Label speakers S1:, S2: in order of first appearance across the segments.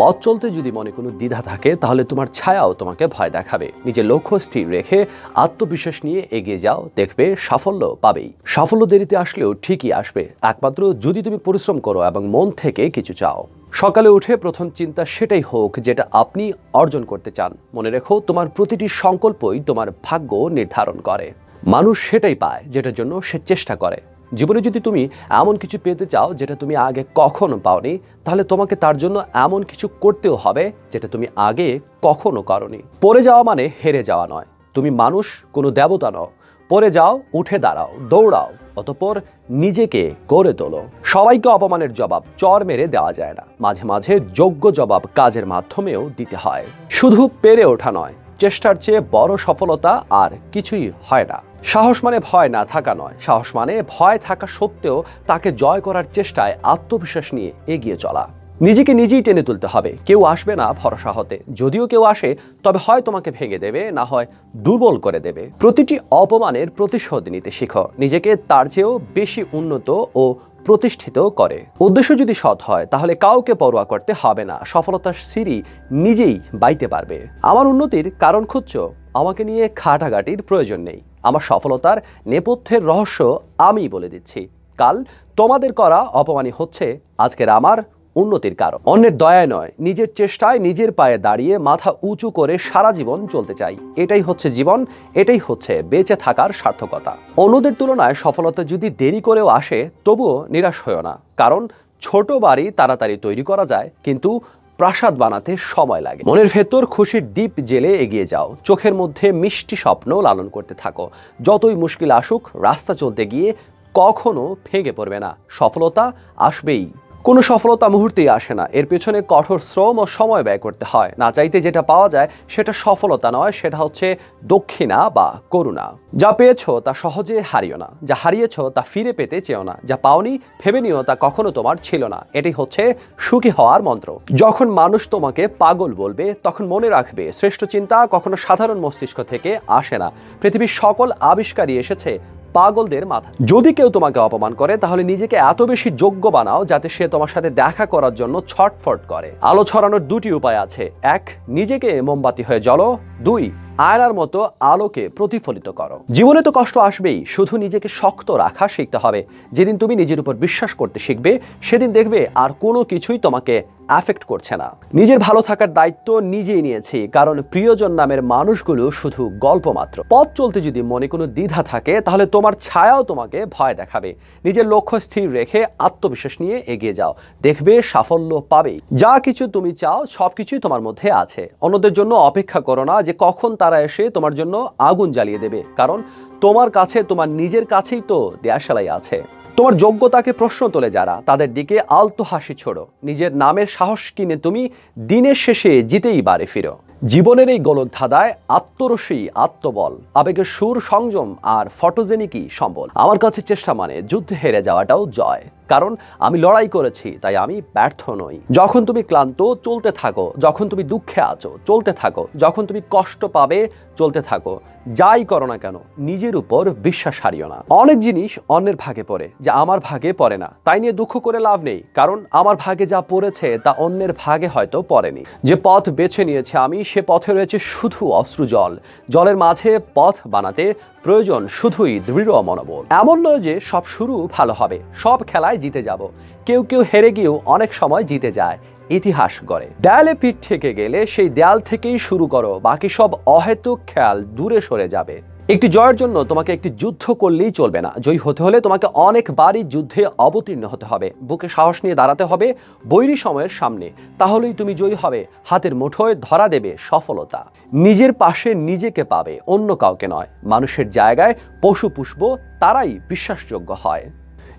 S1: পথ চলতে যদি মনে কোনো দ্বিধা থাকে তাহলে তোমার ছায়াও তোমাকে ভয় দেখাবে। নিজের লক্ষ্য স্থির রেখে আত্মবিশ্বাস নিয়ে এগিয়ে যাও, দেখবে সাফল্য পাবেই। সাফল্য দেরিতে আসলেও ঠিকই আসবে, একমাত্র যদি তুমি পরিশ্রম করো এবং মন থেকে কিছু চাও। সকালে উঠে প্রথম চিন্তা সেটাই হোক যেটা আপনি অর্জন করতে চান। মনে রেখো, তোমার প্রতিটি সংকল্পই তোমার ভাগ্য নির্ধারণ করে। মানুষ সেটাই পায় যেটার জন্য সে চেষ্টা করে। জীবনে যদি তুমি এমন কিছু পেতে চাও যেটা তুমি আগে কখনো পাওনি, তাহলে তোমাকে তার জন্য এমন কিছু করতেও হবে যেটা তুমি আগে কখনো করনি। পড়ে যাওয়া মানে হেরে যাওয়া নয়। তুমি মানুষ, কোনো দেবতা নও। পড়ে যাও, উঠে দাঁড়াও, দৌড়াও, অতঃপর নিজেকে গড়ে তোলো। সবাইকে অপমানের জবাব চর মেরে দেওয়া যায় না, মাঝে মাঝে যোগ্য জবাব কাজের মাধ্যমেও দিতে হয়। শুধু পেরে ওঠা নয়, চেষ্টার চেয়ে বড় সফলতা আর কিছুই হয় না। সাহস মানে ভয় না থাকা নয়, সাহস মানে ভয় থাকা সত্ত্বেও তাকে জয় করার চেষ্টায় আত্মবিশ্বাস নিয়ে এগিয়ে চলা। নিজেকে নিজেই টেনে তুলতে হবে, কেউ আসবে না ভরসা হতে। যদিও কেউ আসে, তবে হয় তোমাকে ভেঙে দেবে, না হয় দুর্বল করে দেবে। প্রতিটি অপমানের প্রতিশোধ নিতে শিখো, নিজেকে তার চেয়েও বেশি উন্নত ও প্রতিষ্ঠিত করে। উদ্দেশ্য যদি সৎ হয় তাহলে কাউকে পরোয়া করতে হবে না, সফলতার সিঁড়ি নিজেই বাইতে পারবে। আমার উন্নতির কারণ খুঁজছো, আমাকে নিয়ে ঘাটাঘাটির প্রয়োজন নেই। আমার সফলতার নেপথ্যের রহস্য আমি বলে দিচ্ছি। কাল তোমাদের করা অপমানই হচ্ছে আজকের আমার উন্নতির কারণ। অন্যের দয়ায় নয়, নিজের চেষ্টায় নিজের পায়ে দাঁড়িয়ে মাথা উঁচু করে সারা জীবন চলতে চাই। এটাই হচ্ছে জীবন, এটাই হচ্ছে বেঁচে থাকার সার্থকতা। অন্যদের তুলনায় সফলতা যদি দেরি করেও আসে, তবুও নিরাশ হয়ো না, কারণ ছোট বাড়ি তাড়াতাড়ি তৈরি করা যায়, কিন্তু প্রাসাদ বানাতে সময় লাগে। মনের ভেতর খুশির দ্বীপ জেলে এগিয়ে যাও, চোখের মধ্যে মিষ্টি স্বপ্ন লালন করতে থাকো। যতই মুশকিল আসুক, রাস্তা চলতে গিয়ে কখনো ভেঙে পড়বে না, সফলতা আসবেই। কোনো সফলতা মুহূর্তেই আসে না, এর পেছনে কঠোর শ্রম ও সময় ব্যয় করতে হয়। না চাইতে যেটা পাওয়া যায় সেটা সফলতা নয়, সেটা হচ্ছে দক্ষিণা বা করুণা। যা পেয়েছো তা সহজে হারিও না, যা হারিয়েছো তা ফিরে পেতে চেও না, যা পাওনি ভেবে নিও তা কখনো তোমার ছিল না। এটাই হচ্ছে সুখী হওয়ার মন্ত্র। যখন মানুষ তোমাকে পাগল বলবে, তখন মনে রাখবে শ্রেষ্ঠ চিন্তা কখনো সাধারণ মস্তিষ্ক থেকে আসে না। পৃথিবীর সকল আবিষ্কারই এসেছে পাগলদের মাথা। যদি কেউ তোমাকে অপমান করে, তাহলে নিজেকে এত বেশি যোগ্য বানাও যাতে সে তোমার সাথে দেখা করার জন্য ছটফট করে। আলো ছড়ানোর দুটি উপায় আছে, এক, নিজেকে মোমবাতি হয়ে জ্বলো, দুই, আয়নার মতো আলোকে প্রতিফলিত করো। জীবনে তো কষ্ট আসবেই, শুধু নিজেকে শক্ত রাখা শিখতে হবে। যেদিন তুমি নিজের উপর বিশ্বাস করতে শিখবে, সেদিন দেখবে আর কোনো কিছুই তোমাকে অ্যাফেক্ট করছে না। নিজের ভালো থাকার দায়িত্ব নিজেই নিয়েছি, কারণ প্রিয়জন নামের মানুষগুলো শুধু গল্প মাত্র। পথ চলতে যদি মনে কোনো দ্বিধা থাকে, তাহলে তোমার ছায়াও তোমাকে ভয় দেখাবে। নিজের লক্ষ্য স্থির রেখে আত্মবিশ্বাস নিয়ে এগিয়ে যাও, দেখবে সাফল্য পাবেই। যা কিছু তুমি চাও সবকিছুই তোমার মধ্যে আছে। অন্যদের জন্য অপেক্ষা করো না যে কখন তারা এসে তোমার জন্য আগুন জ্বালিয়ে দেবে, কারণ তোমার কাছে, তোমার নিজের কাছেই তো দেয়াশালাই আছে। তোমার যোগ্যতাকে প্রশ্ন তোলে যারা, তাদের দিকে আলতো হাসি ছোড়ো। নিজের নামের সাহস কিনে তুমি দিনের শেষে জিতেই বাড়ি ফিরো। জীবনের এই গোলক ধাঁধায় আত্মরসী, আত্মবল, আবেগের সুর, সংযম আর ফটোজেনিকই সম্বল। আমার কাছে চেষ্টা মানে যুদ্ধে হেরে যাওয়াটাও জয়, কারণ আমি লড়াই করেছি, তাই আমি ব্যর্থ নই। যখন তুমি ক্লান্ত, চলতে থাকো। যখন তুমি দুঃখে আছো, চলতে থাকো। যখন তুমি কষ্ট পাবে, চলতে থাকো। যাই করো না কেন, নিজের উপর বিশ্বাস হারিও না। অনেক জিনিস অন্যের ভাগে পড়ে, যা আমার ভাগে পড়ে না, তাই নিয়ে দুঃখ করে লাভ নেই, কারণ আমার ভাগে যা পড়েছে তা অন্যের ভাগে হয়তো পড়েনি। যে পথ বেছে নিয়েছে আমি, সে পথে রয়েছে শুধু অশ্রু জল। জলের মাঝে পথ বানাতে প্রয়োজন শুধুই দৃঢ় মনোবল। এমন নয় যে সব শুরু ভালো হবে, সব খেলায় জিতে যাব। কেউ কেউ হেরে গিয়েও অনেক সময় জিতে যায়, ইতিহাস গড়ে। দেয়ালে পিঠ ঠেকে গেলে সেই দেয়াল থেকেই শুরু করো, বাকি সব অহেতুক খেয়াল দূরে সরে যাবে। একটি জয়ের জন্য তোমাকে একটি যুদ্ধ করলেই চলবে না, জয়ী হতে হলে তোমাকে অনেকবারই যুদ্ধে অবতীর্ণ হতে হবে। বুকে সাহস নিয়ে দাঁড়াতে হবে বৈরী সময়ের সামনে, তাহলেই তুমি জয়ী হবে। হাতের মুঠোয় ধরা দেবে সফলতা। নিজের পাশে নিজেকে পাবে, অন্য কাউকে নয়। মানুষের জায়গায় পশু পুষবো, তারাই বিশ্বাসযোগ্য হয়।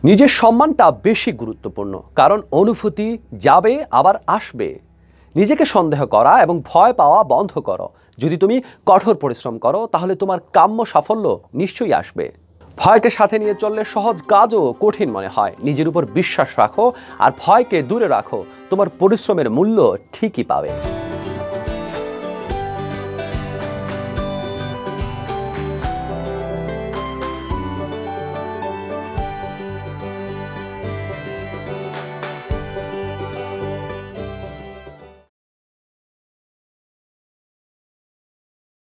S1: নিজের সম্মানটা বেশি গুরুত্বপূর্ণ, কারণ অনুভূতি যাবে আবার আসবে। নিজেকে সন্দেহ করা এবং ভয় পাওয়া বন্ধ করো। যদি তুমি কঠোর পরিশ্রম করো, তাহলে তোমার কাম্য সাফল্য নিশ্চয়ই আসবে। ভয়কে সাথে নিয়ে চললে সহজ কাজও কঠিন মনে হয়। নিজের উপর বিশ্বাস রাখো আর ভয়কে দূরে রাখো, তোমার পরিশ্রমের মূল্য ঠিকই পাবে।